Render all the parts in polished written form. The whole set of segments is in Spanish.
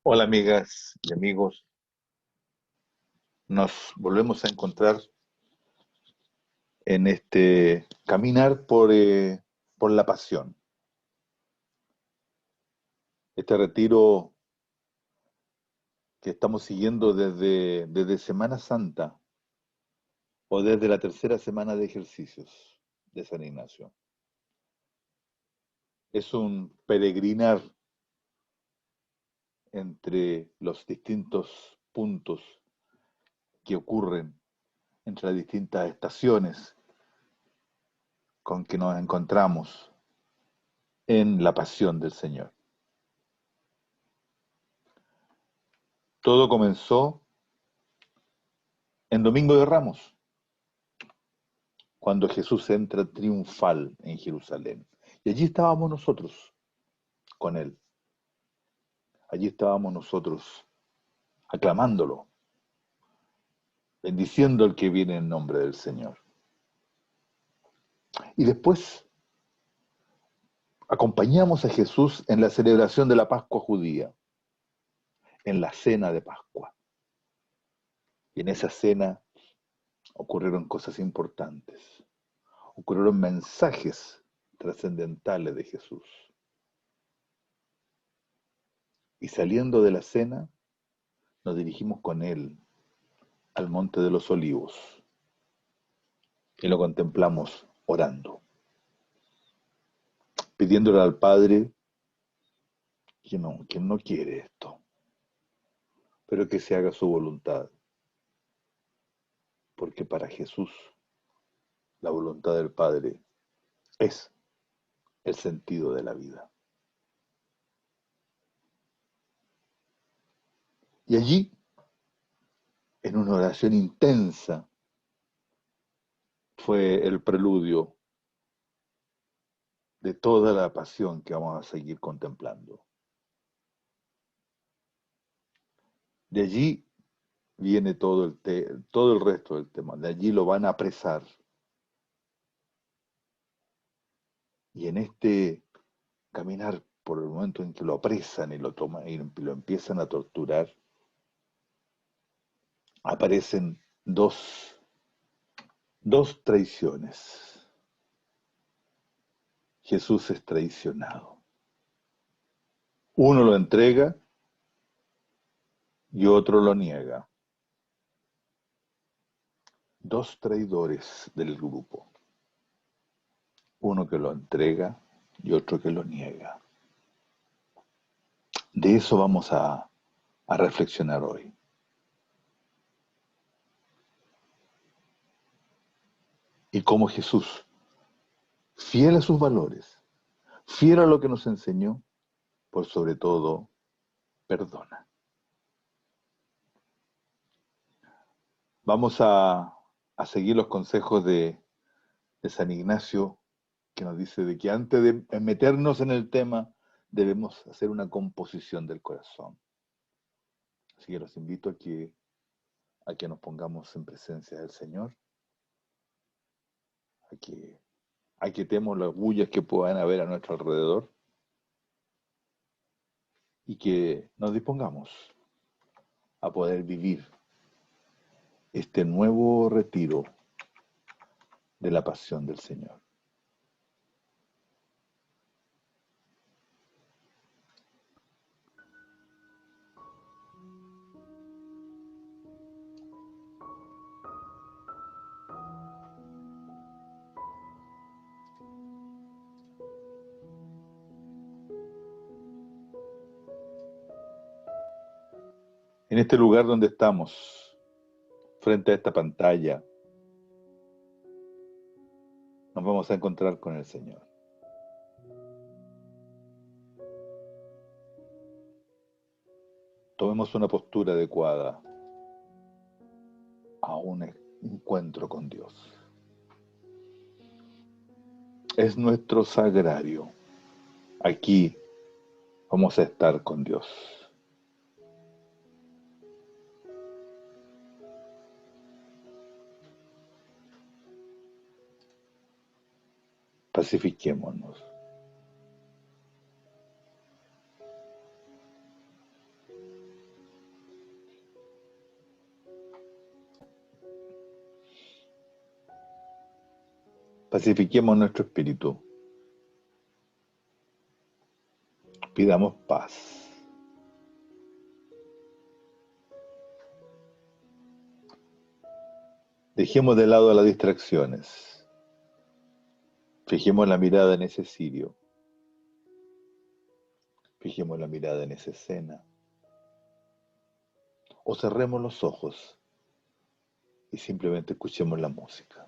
Hola amigas y amigos, nos volvemos a encontrar en este caminar por la pasión. Este retiro que estamos siguiendo desde Semana Santa o desde la tercera semana de ejercicios de San Ignacio. Es un peregrinar entre los distintos puntos que ocurren, entre las distintas estaciones con que nos encontramos en la pasión del Señor. Todo comenzó en Domingo de Ramos, cuando Jesús entra triunfal en Jerusalén. Y allí estábamos nosotros con Él. Allí estábamos nosotros aclamándolo, bendiciendo al que viene en nombre del Señor. Y después acompañamos a Jesús en la celebración de la Pascua judía, en la cena de Pascua. Y en esa cena ocurrieron cosas importantes, ocurrieron mensajes trascendentales de Jesús. Y saliendo de la cena, nos dirigimos con Él al Monte de los Olivos y lo contemplamos orando, pidiéndole al Padre que no quiere esto, pero que se haga su voluntad, porque para Jesús la voluntad del Padre es el sentido de la vida. Y allí, en una oración intensa, fue el preludio de toda la pasión que vamos a seguir contemplando. De allí viene todo el resto del tema, de allí lo van a apresar. Y en este caminar por el momento en que lo apresan y lo toman y lo empiezan a torturar, aparecen dos traiciones. Jesús es traicionado. Uno lo entrega y otro lo niega. Dos traidores del grupo. Uno que lo entrega y otro que lo niega. De eso vamos a reflexionar hoy. Y cómo Jesús, fiel a sus valores, fiel a lo que nos enseñó, por sobre todo, perdona. Vamos a seguir los consejos de San Ignacio, que nos dice de que antes de meternos en el tema, debemos hacer una composición del corazón. Así que los invito a que nos pongamos en presencia del Señor, a que aquietemos las bullas que puedan haber a nuestro alrededor y que nos dispongamos a poder vivir este nuevo retiro de la pasión del Señor. En este lugar donde estamos, frente a esta pantalla, nos vamos a encontrar con el Señor. Tomemos una postura adecuada a un encuentro con Dios. Es nuestro sagrario. Aquí vamos a estar con Dios. Pacifiquémonos. Pacifiquemos nuestro espíritu. Pidamos paz. Dejemos de lado las distracciones. Fijemos la mirada en ese cirio. Fijemos la mirada en esa escena. O cerremos los ojos y simplemente escuchemos la música.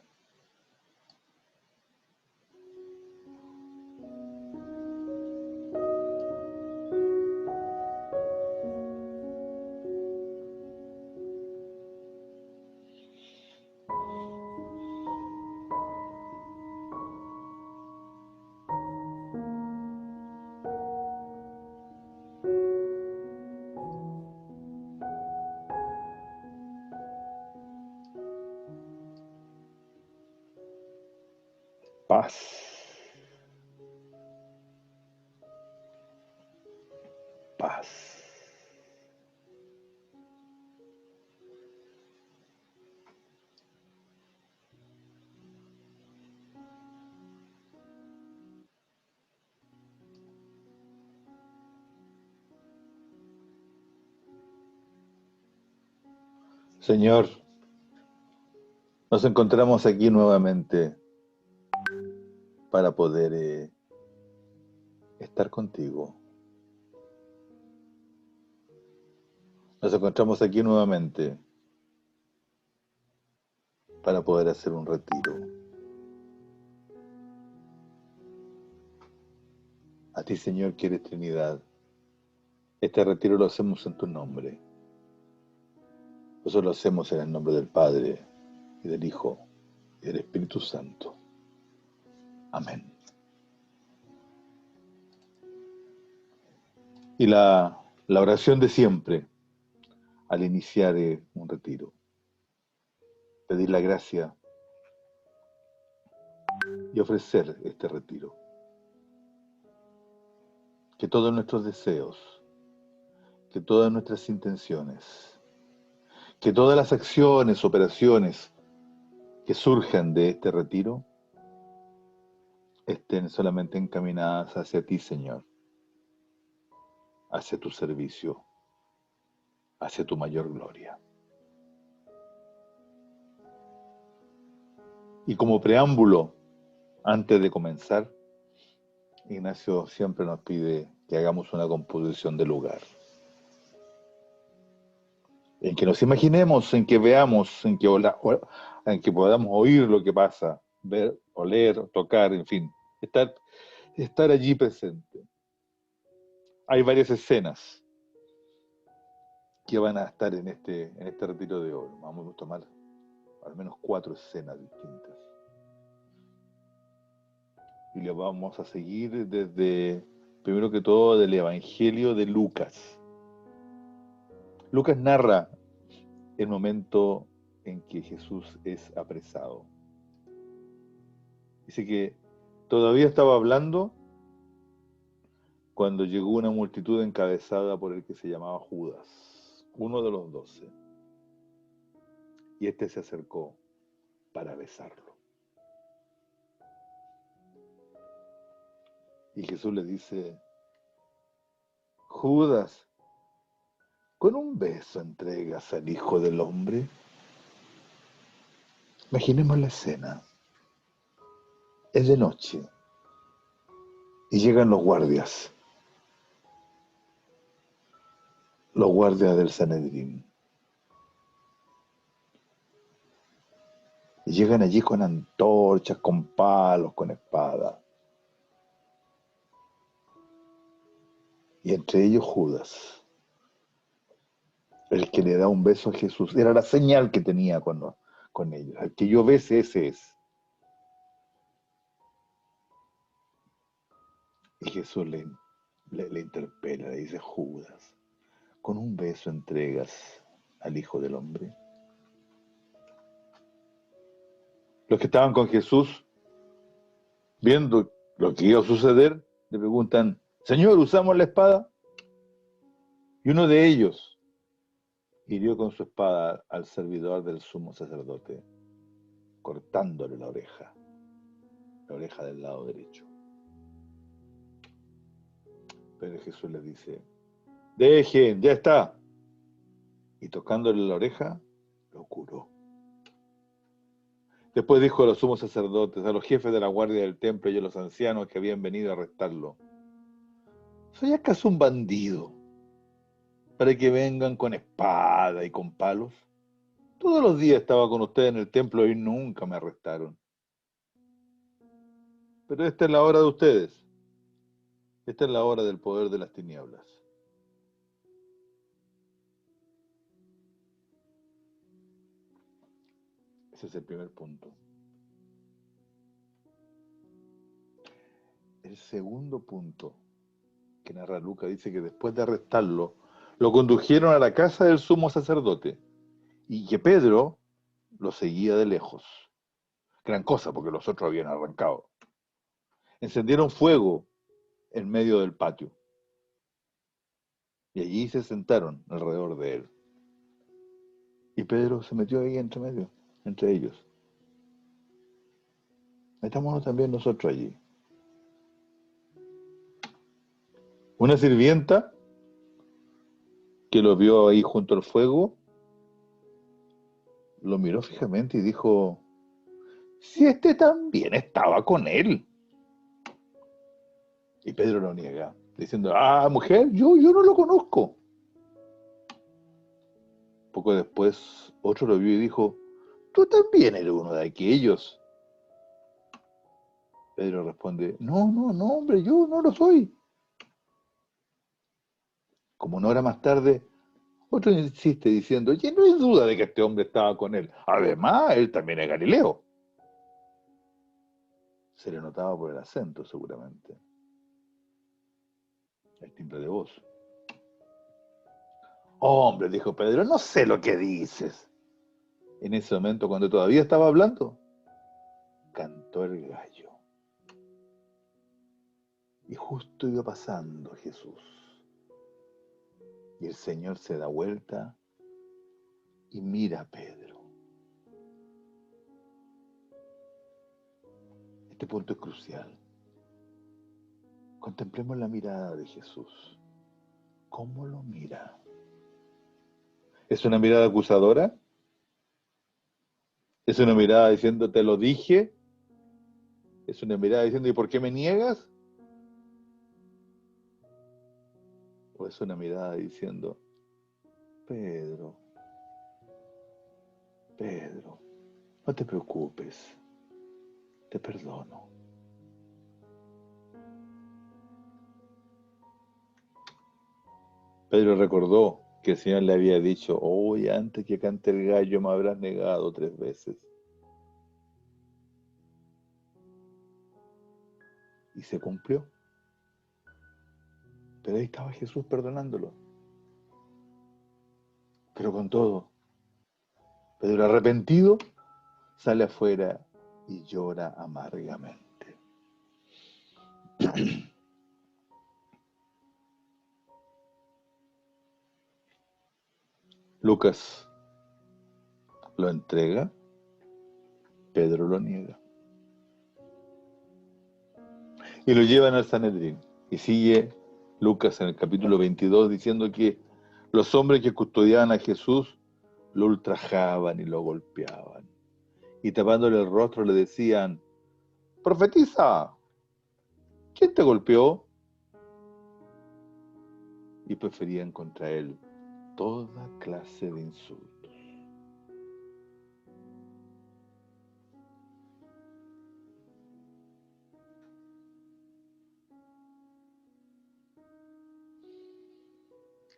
Paz. Paz. Señor, nos encontramos aquí nuevamente para poder estar contigo. Nos encontramos aquí nuevamente para poder hacer un retiro. A ti, Señor, que eres Trinidad, este retiro lo hacemos en tu nombre. Nosotros lo hacemos en el nombre del Padre, y del Hijo, y del Espíritu Santo. Amén. Y la oración de siempre, al iniciar un retiro. Pedir la gracia y ofrecer este retiro. Que todos nuestros deseos, que todas nuestras intenciones, que todas las acciones, operaciones que surjan de este retiro estén solamente encaminadas hacia ti, Señor, hacia tu servicio, hacia tu mayor gloria. Y como preámbulo, antes de comenzar, Ignacio siempre nos pide que hagamos una composición del lugar. En que nos imaginemos, en que veamos, en que podamos oír lo que pasa, ver, oler, tocar, en fin, estar allí presente. Hay varias escenas que van a estar en este retiro de hoy. Vamos a tomar al menos 4 escenas distintas. Y le vamos a seguir desde, primero que todo, del Evangelio de Lucas. Lucas narra el momento en que Jesús es apresado. Dice que todavía estaba hablando cuando llegó una multitud encabezada por el que se llamaba Judas, uno de los 12. Y este se acercó para besarlo. Y Jesús le dice: Judas, ¿con un beso entregas al Hijo del Hombre? Imaginemos la escena. Es de noche y llegan los guardias del Sanedrín. Y llegan allí con antorchas, con palos, con espadas. Y entre ellos Judas, el que le da un beso a Jesús. Era la señal que tenía con ellos. El que yo bese, ese es. Y Jesús le interpela, le dice: Judas, ¿con un beso entregas al Hijo del Hombre? Los que estaban con Jesús, viendo lo que iba a suceder, le preguntan: Señor, ¿usamos la espada? Y uno de ellos hirió con su espada al servidor del sumo sacerdote, cortándole la oreja. la oreja del lado derecho. Pero Jesús les dice, dejen, ya está. Y tocándole la oreja, lo curó. Después dijo a los sumos sacerdotes, a los jefes de la guardia del templo y a los ancianos que habían venido a arrestarlo, ¿soy acaso un bandido para que vengan con espada y con palos? Todos los días estaba con ustedes en el templo y nunca me arrestaron. Pero esta es la hora de ustedes. Esta es la hora del poder de las tinieblas. Ese es el primer punto. El segundo punto que narra Lucas dice que después de arrestarlo, lo condujeron a la casa del sumo sacerdote y que Pedro lo seguía de lejos. Gran cosa porque los otros habían arrancado. Encendieron fuego en medio del patio y allí se sentaron alrededor de él. Y Pedro se metió ahí entre medio, entre ellos. Metámonos también nosotros allí. Una sirvienta que lo vio ahí junto al fuego, lo miró fijamente y dijo, si este también estaba con él. Y Pedro lo niega, diciendo, mujer, yo no lo conozco. Poco después, otro lo vio y dijo, tú también eres uno de aquellos. Pedro responde, no, hombre, yo no lo soy. Como una hora más tarde, otro insiste diciendo, oye, no hay duda de que este hombre estaba con él. Además, él también es Galileo. Se le notaba por el acento, seguramente. El timbre de voz. Hombre, dijo Pedro, no sé lo que dices. En ese momento, cuando todavía estaba hablando, cantó el gallo. Y justo iba pasando Jesús. Y el Señor se da vuelta y mira a Pedro. Este punto es crucial. Contemplemos la mirada de Jesús. ¿Cómo lo mira? ¿Es una mirada acusadora? ¿Es una mirada diciendo, te lo dije? ¿Es una mirada diciendo, ¿y por qué me niegas? ¿O es una mirada diciendo, Pedro, no te preocupes, te perdono? Pedro recordó que el Señor le había dicho, hoy antes que cante el gallo me habrás negado 3 veces. Y se cumplió. Pero ahí estaba Jesús perdonándolo. Pero con todo, Pedro arrepentido sale afuera y llora amargamente. Lucas lo entrega, Pedro lo niega. Y lo llevan al Sanedrín. Y sigue Lucas en el capítulo 22 diciendo que los hombres que custodiaban a Jesús lo ultrajaban y lo golpeaban. Y tapándole el rostro le decían, profetiza, ¿quién te golpeó? Y preferían contra él toda clase de insultos.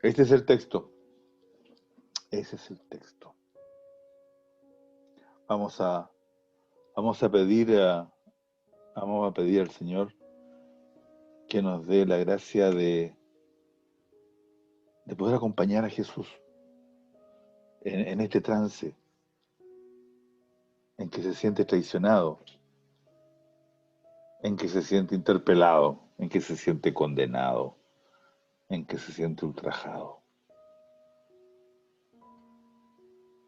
Este es el texto. Ese es el texto. Vamos a pedir al Señor que nos dé la gracia de poder acompañar a Jesús en este trance en que se siente traicionado, en que se siente interpelado, en que se siente condenado, en que se siente ultrajado.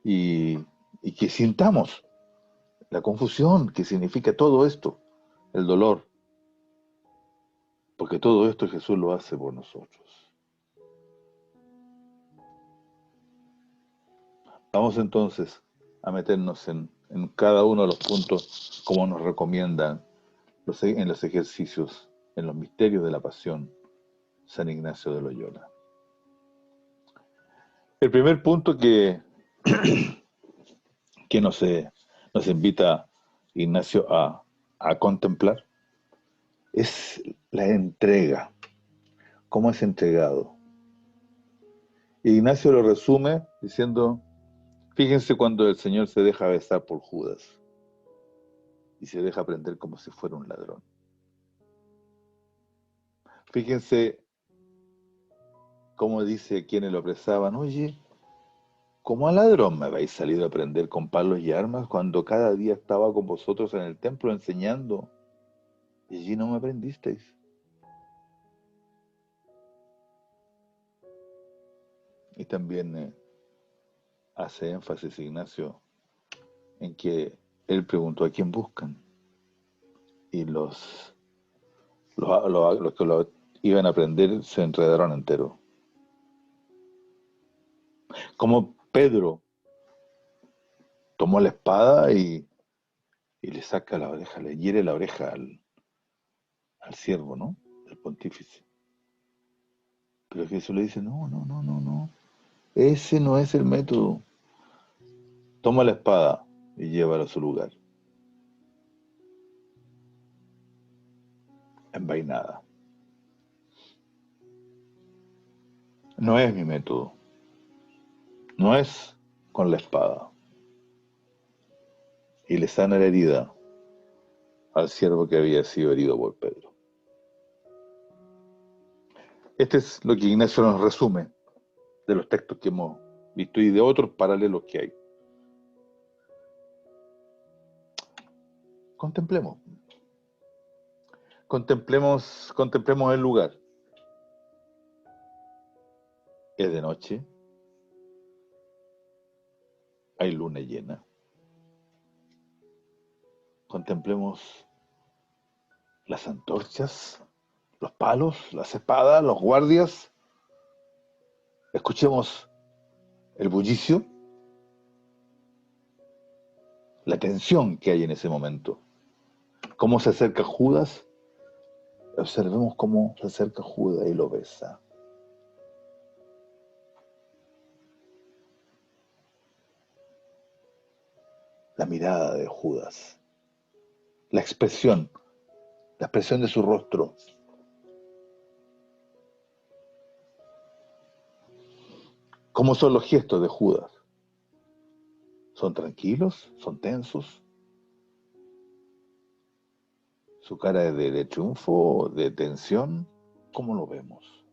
Y que sintamos la confusión que significa todo esto, el dolor, porque todo esto Jesús lo hace por nosotros. Vamos entonces a meternos en cada uno de los puntos como nos recomiendan en los ejercicios, en los misterios de la pasión, San Ignacio de Loyola. El primer punto que nos invita Ignacio a contemplar es la entrega, cómo es entregado. Ignacio lo resume diciendo, fíjense cuando el Señor se deja besar por Judas y se deja prender como si fuera un ladrón. Fíjense cómo dice quienes lo apresaban, oye, ¿cómo a ladrón me habéis salido a prender con palos y armas cuando cada día estaba con vosotros en el templo enseñando y allí no me prendisteis? Y también hace énfasis Ignacio en que él preguntó a quién buscan y los que lo iban a prender se enredaron entero. Como Pedro tomó la espada y le saca la oreja, le hiere la oreja al siervo, ¿no? El pontífice. Pero Jesús le dice, no, no, no, no, no. Ese no es el método. Toma la espada y llévala a su lugar. Envainada. No es mi método. No es con la espada. Y le sana la herida al siervo que había sido herido por Pedro. Este es lo que Ignacio nos resume de los textos que hemos visto y de otros paralelos que hay. Contemplemos. Contemplemos el lugar. Es de noche. Hay luna llena. Contemplemos las antorchas, los palos, las espadas, los guardias. Escuchemos el bullicio, la tensión que hay en ese momento. Cómo se acerca Judas. Observemos cómo se acerca Judas y lo besa. La mirada de Judas, la expresión de su rostro. ¿Cómo son los gestos de Judas? ¿Son tranquilos? ¿Son tensos? ¿Su cara es de triunfo, de tensión? ¿Cómo lo vemos?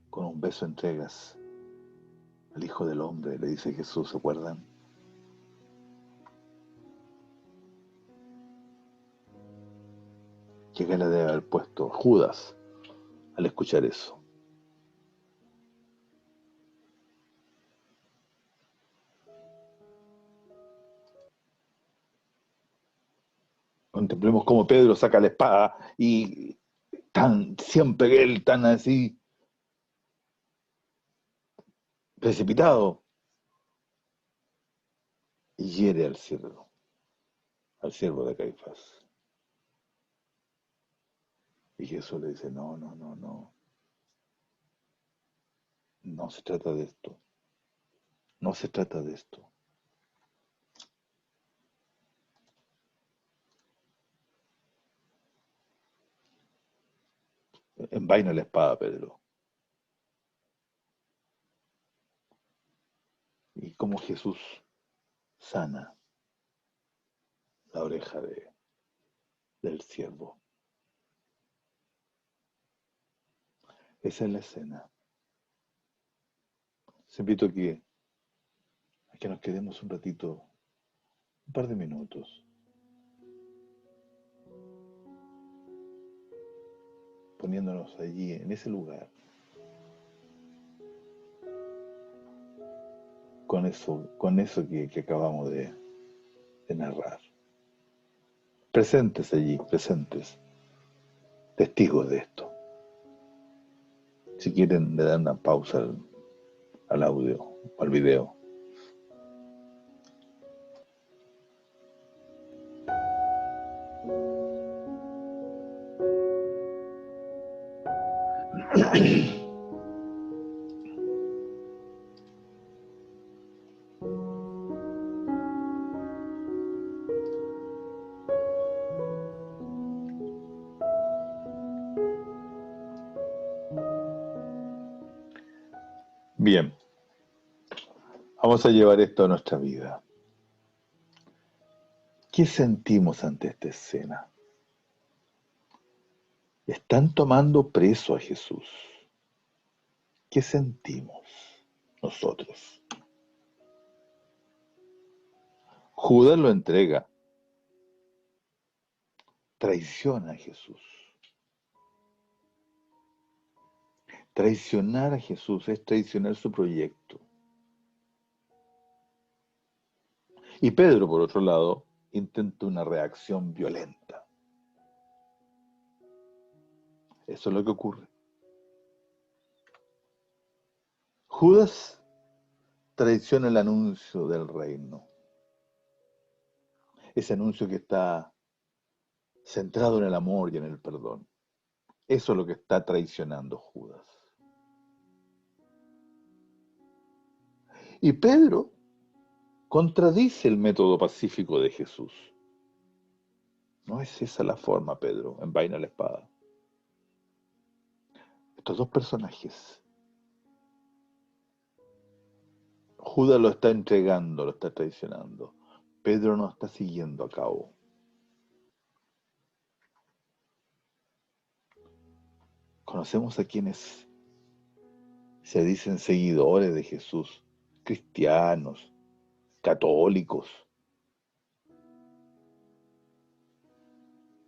Con un beso entregas al Hijo del Hombre, le dice Jesús, ¿se acuerdan? ¿Qué cara debe haber puesto Judas al escuchar eso? Contemplemos cómo Pedro saca la espada y siempre él tan así precipitado y hiere al siervo de Caifás. Y Jesús le dice, no, no, no, no, no se trata de esto, no se trata de esto. Envaina la espada, Pedro. Y como Jesús sana la oreja del siervo. Esa es la escena. Les invito a que nos quedemos un ratito, un par de minutos, poniéndonos allí, en ese lugar. con eso que acabamos de narrar. Presentes allí, presentes, testigos de esto. Si quieren, le dan una pausa al audio o al video. Bien, vamos a llevar esto a nuestra vida. ¿Qué sentimos ante esta escena? Están tomando preso a Jesús. ¿Qué sentimos nosotros? Judas lo entrega, traiciona a Jesús. Traicionar a Jesús es traicionar su proyecto. Y Pedro, por otro lado, intenta una reacción violenta. Eso es lo que ocurre. Judas traiciona el anuncio del reino. Ese anuncio que está centrado en el amor y en el perdón. Eso es lo que está traicionando Judas. Y Pedro contradice el método pacífico de Jesús. No es esa la forma, Pedro, envaina la espada. Estos dos personajes, Judas lo está entregando, lo está traicionando. Pedro no está siguiendo a cabo. Conocemos a quienes se dicen seguidores de Jesús, cristianos, católicos,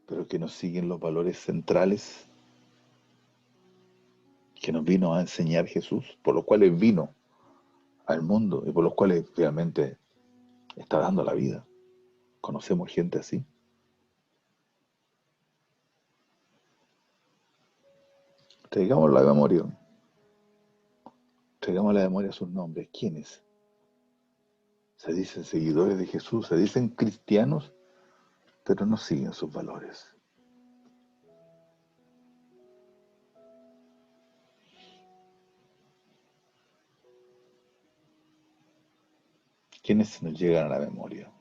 pero que nos siguen los valores centrales que nos vino a enseñar Jesús, por los cuales vino al mundo y por los cuales realmente está dando la vida. Conocemos gente así. Traigamos la memoria, traigamos a la memoria sus nombres. ¿Quiénes? Se dicen seguidores de Jesús, se dicen cristianos, pero no siguen sus valores. ¿Quiénes nos llegan a la memoria?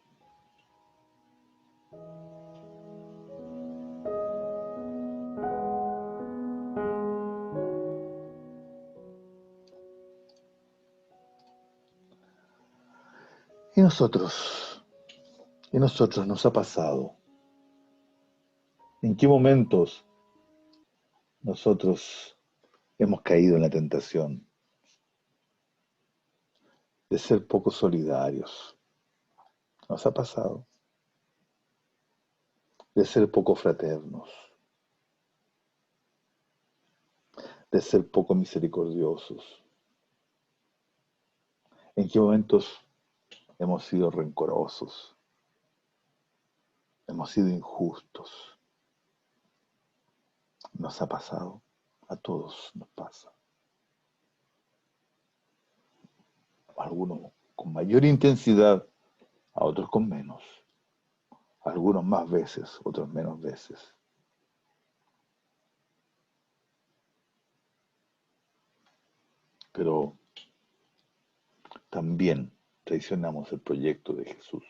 Y nosotros nos ha pasado. ¿En qué momentos nosotros hemos caído en la tentación de ser poco solidarios? Nos ha pasado. De ser poco fraternos, de ser poco misericordiosos. ¿En qué momentos hemos sido rencorosos? Hemos sido injustos. Nos ha pasado. A todos nos pasa. A algunos con mayor intensidad, a otros con menos. A algunos más veces, otros menos veces. Pero también traicionamos el proyecto de Jesús.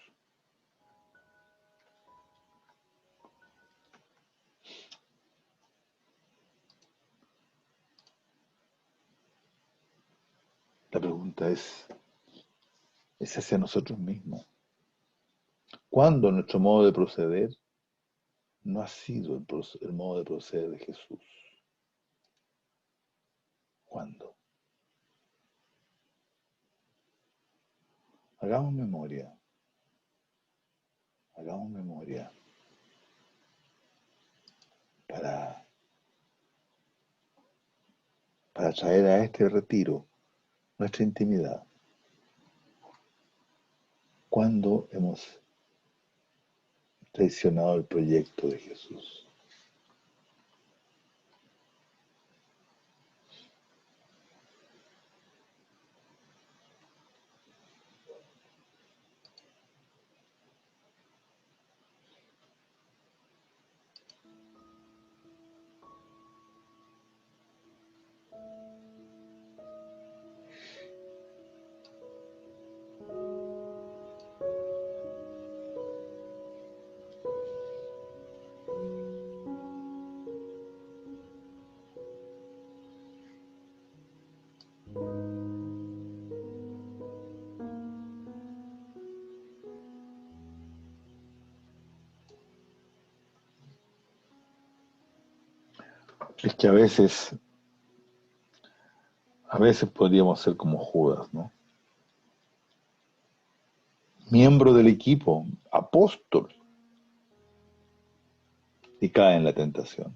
La pregunta es hacia nosotros mismos. ¿Cuándo nuestro modo de proceder no ha sido el modo de proceder de Jesús? ¿Cuándo? Hagamos memoria. Hagamos memoria para, para traer a este retiro nuestra intimidad. ¿Cuándo hemos traicionado el proyecto de Jesús? Es que a veces podríamos ser como Judas, ¿no? Miembro del equipo, apóstol, y cae en la tentación.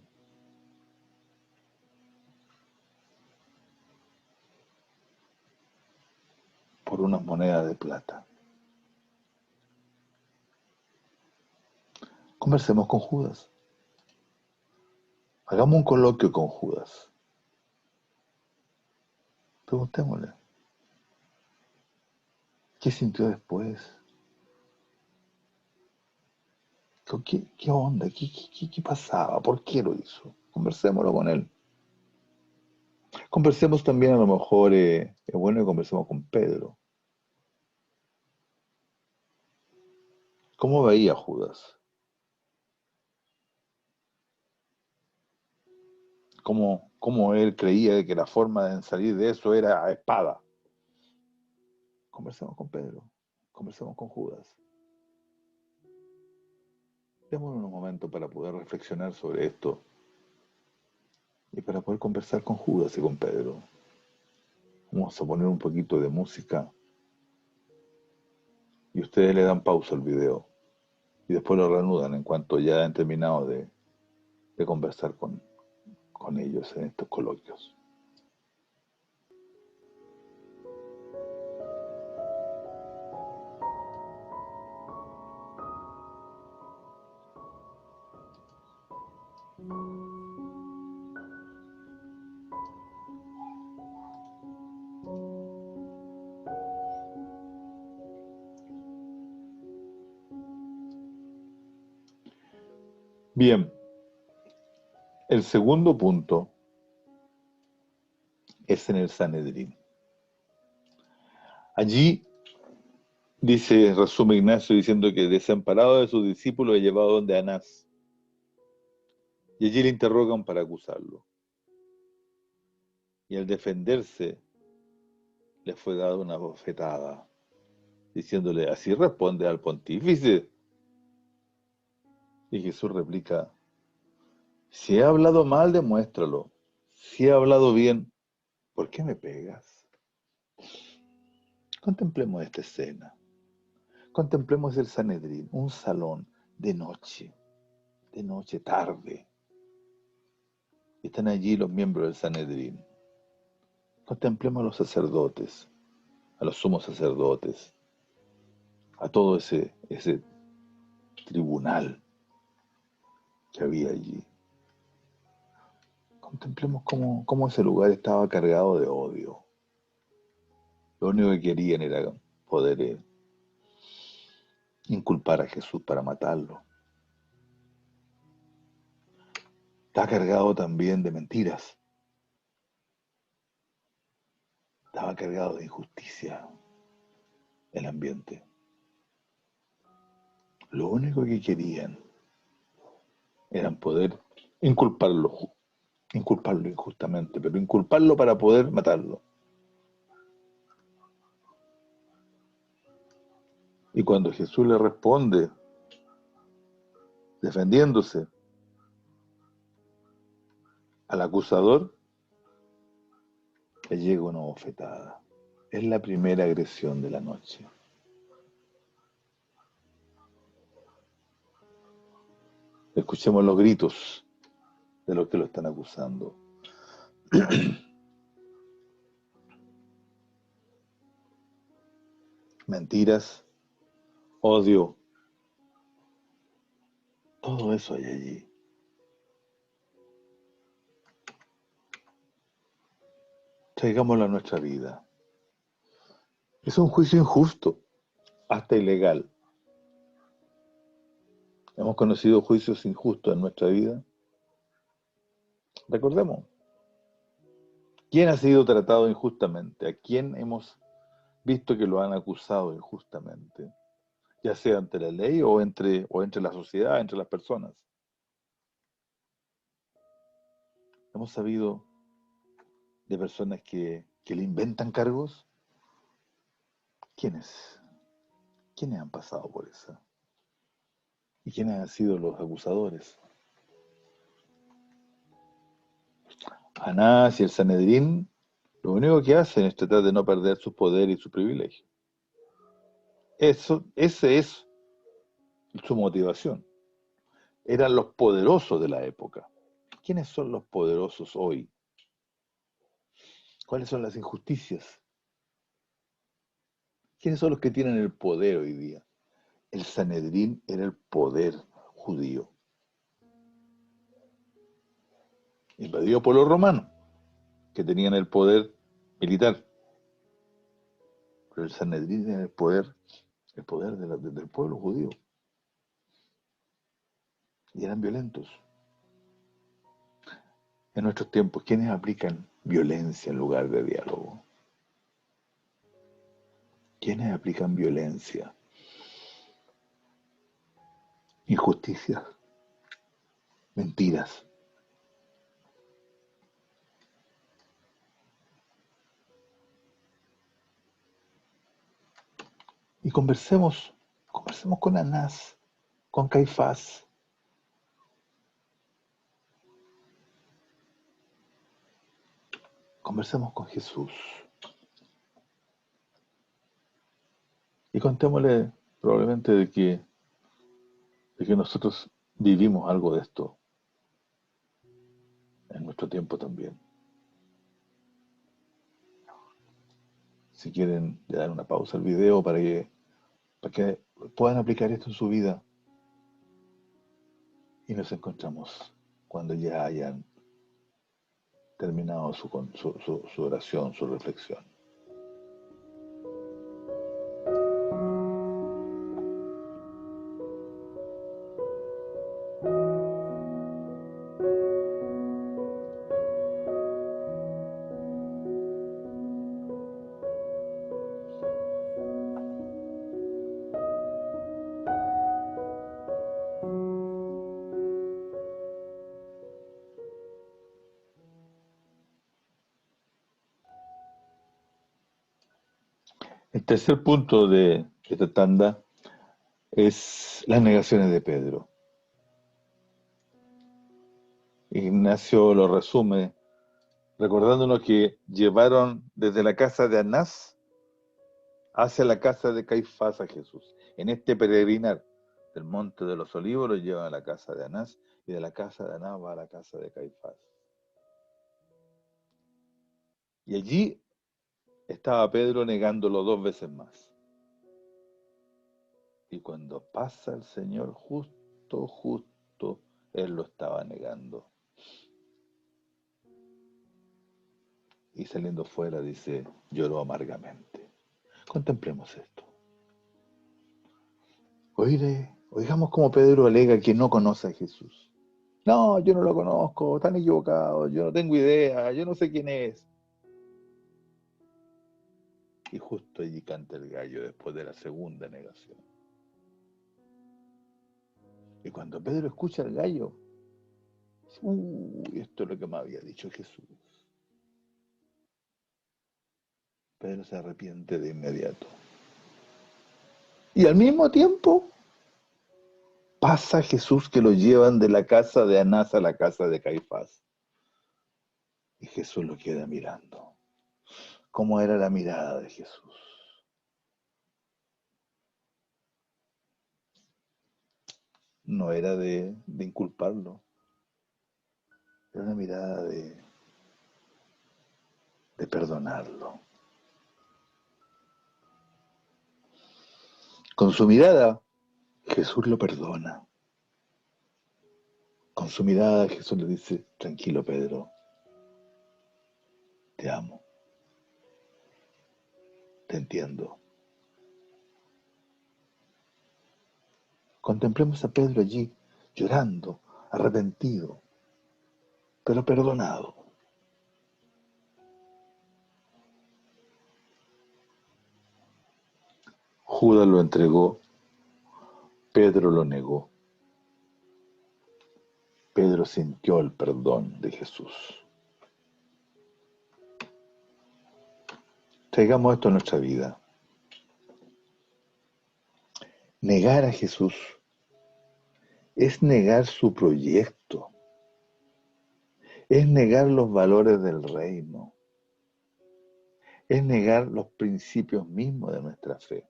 Por unas monedas de plata. Conversemos con Judas. Hagamos un coloquio con Judas. Preguntémosle, ¿qué sintió después? ¿Qué onda? ¿Qué pasaba? ¿Por qué lo hizo? Conversémoslo con él. Conversemos también, a lo mejor, es bueno que conversemos con Pedro. ¿Cómo veía Judas? ¿Cómo él creía de que la forma de salir de eso era a espada? Conversemos con Pedro. Conversemos con Judas. Démonos unos momentos para poder reflexionar sobre esto y para poder conversar con Judas y con Pedro. Vamos a poner un poquito de música y ustedes le dan pausa al video y después lo reanudan en cuanto ya han terminado de conversar con ellos en estos coloquios. Bien, el segundo punto es en el Sanedrín. Allí dice, resume Ignacio diciendo que desamparado de sus discípulos es llevado donde Anás y allí le interrogan para acusarlo. Y al defenderse le fue dada una bofetada, diciéndole, así responde al pontífice. Y Jesús replica, si he hablado mal, demuéstralo. Si he hablado bien, ¿por qué me pegas? Contemplemos esta escena. Contemplemos el Sanedrín, un salón de noche tarde. Están allí los miembros del Sanedrín. Contemplemos a los sacerdotes, a los sumos sacerdotes, a todo ese tribunal que había allí. Contemplemos cómo ese lugar estaba cargado de odio. Lo único que querían era poder inculpar a Jesús para matarlo. Está cargado también de mentiras. Estaba cargado de injusticia el ambiente. Lo único que querían era poder inculparlo injustamente, pero inculparlo para poder matarlo. Y cuando Jesús le responde, defendiéndose al acusador, le llega una bofetada. Es la primera agresión de la noche. Escuchemos los gritos de los que lo están acusando. Mentiras, odio, todo eso hay allí. Traigámoslo a nuestra vida. Es un juicio injusto, hasta ilegal. Hemos conocido juicios injustos en nuestra vida. Recordemos, ¿quién ha sido tratado injustamente? ¿A quién hemos visto que lo han acusado injustamente? Ya sea ante la ley o entre la sociedad, entre las personas. Hemos sabido de personas que le inventan cargos. ¿Quiénes? ¿Quiénes han pasado por eso? ¿Y quiénes han sido los acusadores? Anás y el Sanedrín, lo único que hacen es tratar de no perder su poder y su privilegio. Ese es su motivación. Eran los poderosos de la época. ¿Quiénes son los poderosos hoy? ¿Cuáles son las injusticias? ¿Quiénes son los que tienen el poder hoy día? El Sanedrín era el poder judío, invadido por los romanos, que tenían el poder militar. Pero el Sanedrín era el poder del pueblo judío. Y eran violentos. En nuestros tiempos, ¿quiénes aplican violencia en lugar de diálogo? ¿Quiénes aplican violencia? Injusticias, mentiras. Y conversemos con Anás, con Caifás. Conversemos con Jesús. Y contémosle probablemente de que nosotros vivimos algo de esto en nuestro tiempo también. Si quieren, le dan una pausa al video para que puedan aplicar esto en su vida. Y nos encontramos cuando ya hayan terminado su oración, su reflexión. El tercer punto de esta tanda es las negaciones de Pedro. Ignacio lo resume recordándonos que llevaron desde la casa de Anás hacia la casa de Caifás a Jesús. En este peregrinar del Monte de los Olivos lo llevan a la casa de Anás y de la casa de Anás va a la casa de Caifás. Y allí estaba Pedro negándolo 2 veces más. Y cuando pasa el Señor justo, Él lo estaba negando. Y saliendo fuera dice, lloró amargamente. Contemplemos esto. Oigamos cómo Pedro alega que no conoce a Jesús. No, yo no lo conozco, están equivocados, yo no tengo idea, yo no sé quién es. Y justo allí canta el gallo después de la segunda negación. Y cuando Pedro escucha al gallo, esto es lo que me había dicho Jesús. Pedro se arrepiente de inmediato. Y al mismo tiempo pasa Jesús que lo llevan de la casa de Anás a la casa de Caifás. Y Jesús lo queda mirando. ¿Cómo era la mirada de Jesús? No era de inculparlo. Era una mirada de perdonarlo. Con su mirada Jesús lo perdona. Con su mirada Jesús le dice, tranquilo Pedro, te amo, te entiendo. Contemplemos a Pedro allí, llorando, arrepentido, pero perdonado. Judas lo entregó, Pedro lo negó. Pedro sintió el perdón de Jesús. Traigamos esto a nuestra vida. Negar a Jesús es negar su proyecto, es negar los valores del reino, es negar los principios mismos de nuestra fe.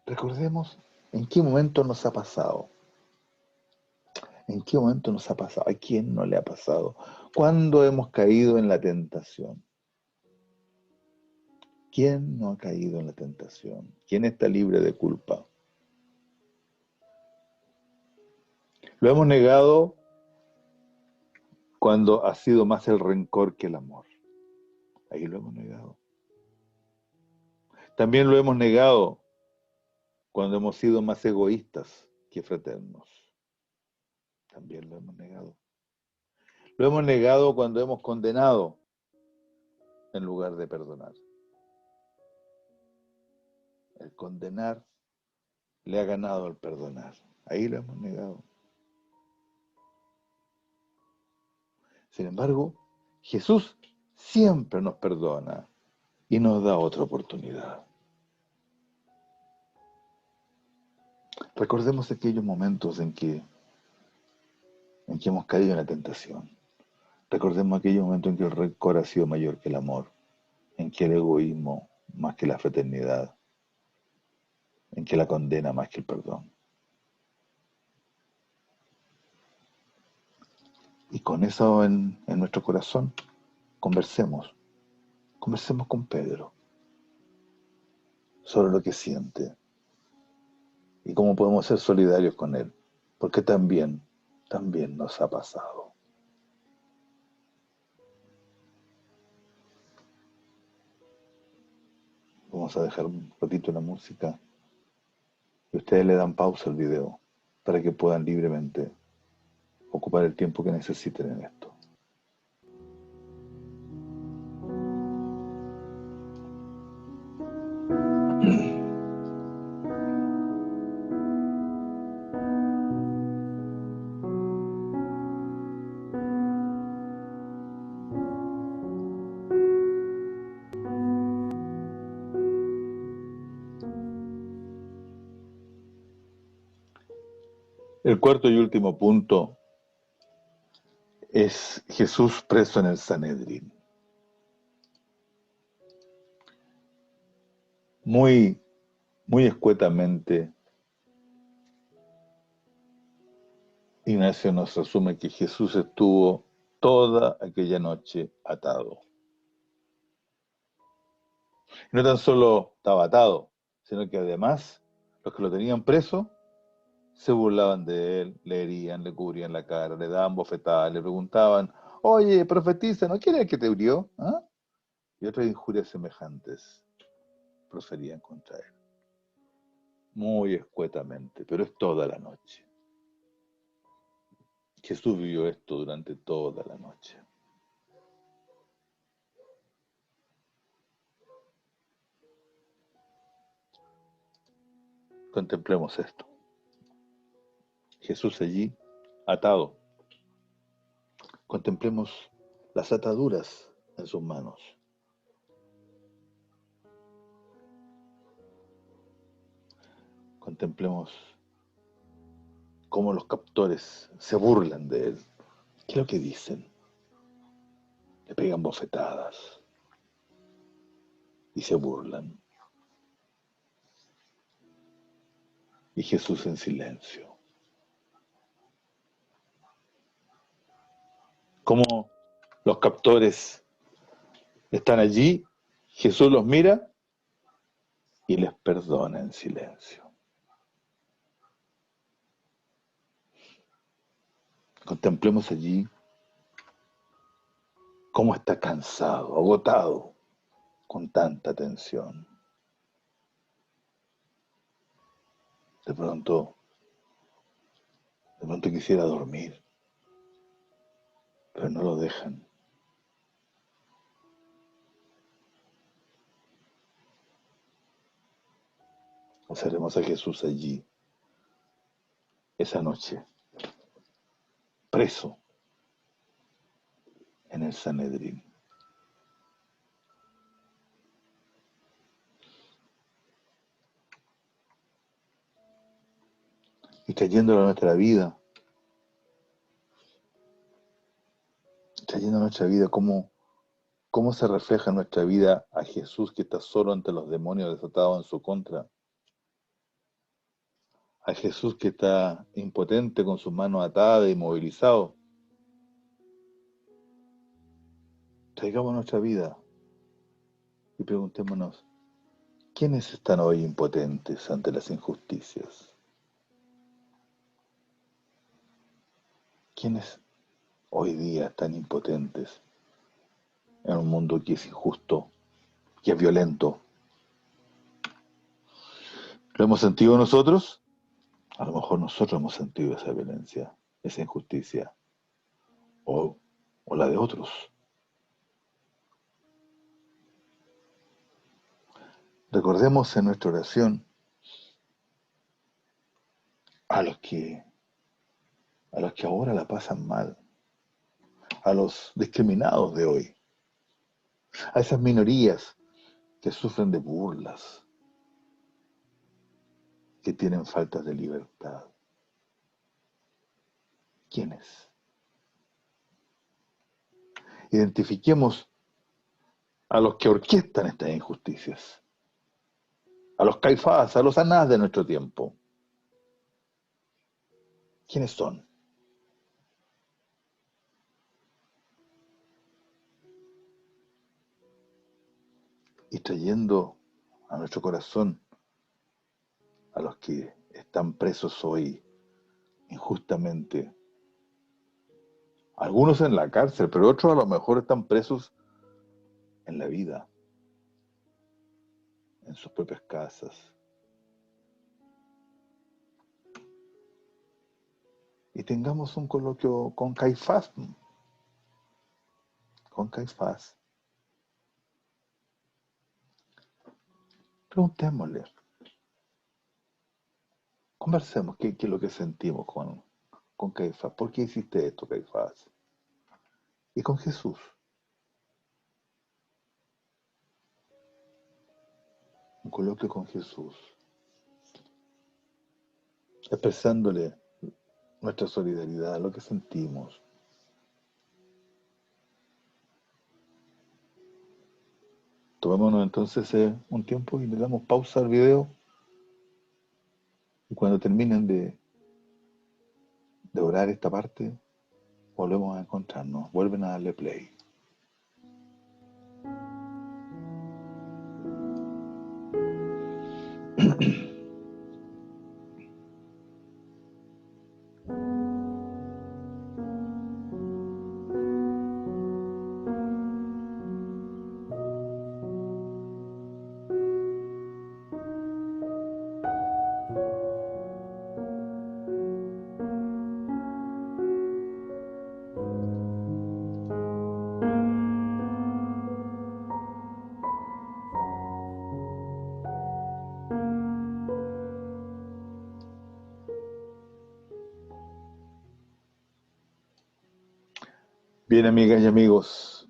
Recordemos en qué momento nos ha pasado. ¿En qué momento nos ha pasado? ¿A quién no le ha pasado? ¿Cuándo hemos caído en la tentación? ¿Quién no ha caído en la tentación? ¿Quién está libre de culpa? Lo hemos negado cuando ha sido más el rencor que el amor. Ahí lo hemos negado. También lo hemos negado cuando hemos sido más egoístas que fraternos. También lo hemos negado. Lo hemos negado cuando hemos condenado en lugar de perdonar. El condenar le ha ganado al perdonar. Ahí lo hemos negado. Sin embargo, Jesús siempre nos perdona y nos da otra oportunidad. Recordemos aquellos momentos en que hemos caído en la tentación. Recordemos aquellos momentos en que el rencor ha sido mayor que el amor, en que el egoísmo más que la fraternidad, en que la condena más que el perdón. Y con eso en nuestro corazón, conversemos con Pedro sobre lo que siente y cómo podemos ser solidarios con él, porque también nos ha pasado. Vamos a dejar un ratito la música y ustedes le dan pausa al video para que puedan libremente ocupar el tiempo que necesiten en esto. El cuarto y último punto es Jesús preso en el Sanedrín. Muy escuetamente, Ignacio nos resume que Jesús estuvo toda aquella noche atado. Y no tan solo estaba atado, sino que además los que lo tenían preso se burlaban de él, le herían, le cubrían la cara, le daban bofetadas, le preguntaban, oye, profetiza, ¿no quiere que te hirió? ¿Ah? Y otras injurias semejantes proferían contra él. Muy escuetamente, pero es toda la noche. Jesús vivió esto durante toda la noche. Contemplemos esto. Jesús allí, atado. Contemplemos las ataduras en sus manos. Contemplemos cómo los captores se burlan de él. ¿Qué es lo que dicen? Le pegan bofetadas y se burlan. Y Jesús en silencio. Cómo los captores están allí, Jesús los mira y les perdona en silencio. Contemplemos allí cómo está cansado, agotado con tanta tensión. De pronto, de pronto quisiera dormir, pero no lo dejan. Observemos a Jesús allí, esa noche, preso en el Sanedrín. Y trayéndolo a nuestra vida, cómo se refleja en nuestra vida a Jesús que está solo ante los demonios desatados en su contra, a Jesús que está impotente con sus manos atadas y movilizado. Traigamos nuestra vida y preguntémonos, ¿quiénes están hoy impotentes ante las injusticias? ¿Quiénes hoy día están impotentes en un mundo que es injusto, que es violento? ¿Lo hemos sentido nosotros? A lo mejor nosotros hemos sentido esa violencia, esa injusticia, o, o la de otros. Recordemos en nuestra oración a los que, a los que ahora la pasan mal, a los discriminados de hoy, a esas minorías que sufren de burlas, que tienen faltas de libertad. ¿Quiénes? Identifiquemos a los que orquestan estas injusticias, a los Caifás, a los Anás de nuestro tiempo. ¿Quiénes son? Y trayendo a nuestro corazón a los que están presos hoy injustamente, algunos en la cárcel, pero otros a lo mejor están presos en la vida, en sus propias casas. Y tengamos un coloquio con Caifás, con Caifás. Preguntémosle, conversemos qué es lo que sentimos con Caifás. ¿Por qué hiciste esto, Caifás? Y con Jesús, un coloquio con Jesús, expresándole nuestra solidaridad, lo que sentimos. Tomémonos entonces un tiempo y le damos pausa al video y cuando terminen de orar esta parte, volvemos a encontrarnos, vuelven a darle play. Bien, amigas y amigos,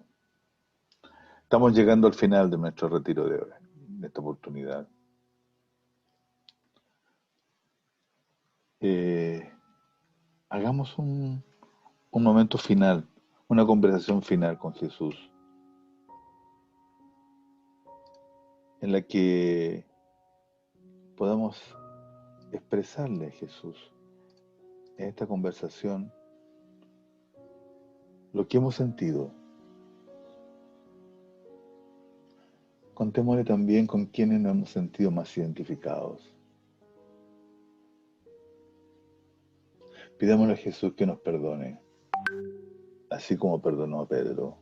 estamos llegando al final de nuestro retiro de hoy, de esta oportunidad. Eh, hagamos un momento final, una conversación final con Jesús, en la que podamos expresarle a Jesús en esta conversación lo que hemos sentido, contémosle también con quienes nos hemos sentido más identificados. Pidámosle a Jesús que nos perdone, así como perdonó a Pedro.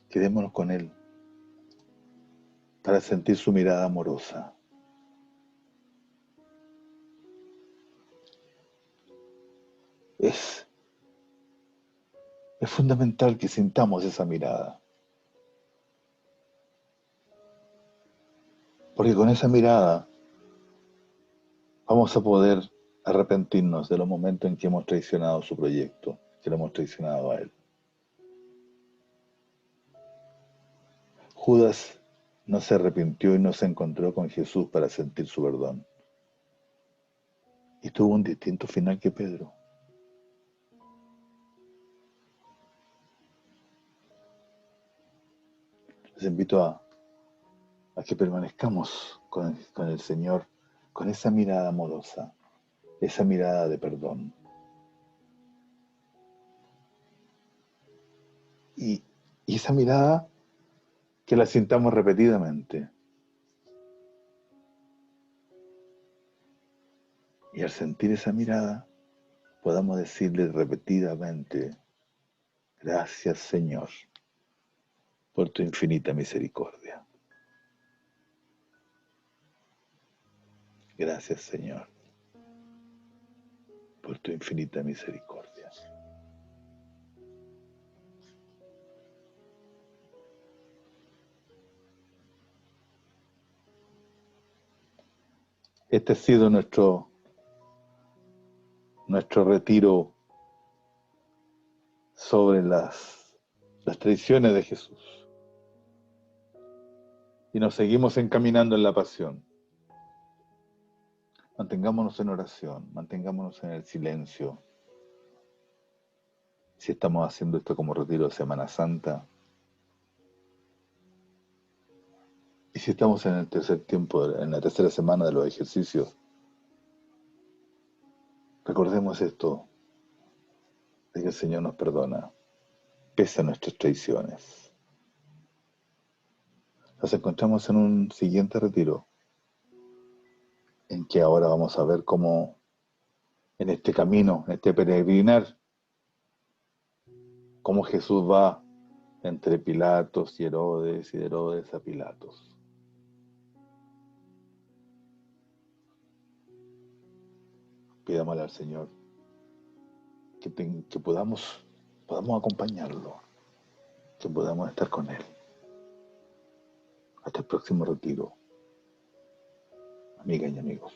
Quedémonos con Él para sentir su mirada amorosa. Es fundamental que sintamos esa mirada, porque con esa mirada vamos a poder arrepentirnos de los momentos en que hemos traicionado su proyecto, que lo hemos traicionado a Él. Judas no se arrepintió y no se encontró con Jesús para sentir su perdón. Y tuvo un distinto final que Pedro. Les invito a que permanezcamos con el Señor, con esa mirada amorosa, esa mirada de perdón. Y esa mirada que la sintamos repetidamente. Y al sentir esa mirada, podamos decirle repetidamente, gracias Señor, por tu infinita misericordia. Gracias Señor, por tu infinita misericordia. Este ha sido nuestro retiro sobre las traiciones de Jesús. Y nos seguimos encaminando en la pasión. Mantengámonos en oración, mantengámonos en el silencio. Si estamos haciendo esto como retiro de Semana Santa, y si estamos en el tercer tiempo, en la tercera semana de los ejercicios, recordemos esto, de que el Señor nos perdona, pese a nuestras traiciones. Nos encontramos en un siguiente retiro, en que ahora vamos a ver cómo en este camino, en este peregrinar, cómo Jesús va entre Pilatos y Herodes de Herodes a Pilatos. Pidámosle al Señor que podamos acompañarlo, que podamos estar con Él. Hasta el próximo retiro, amigas y amigos.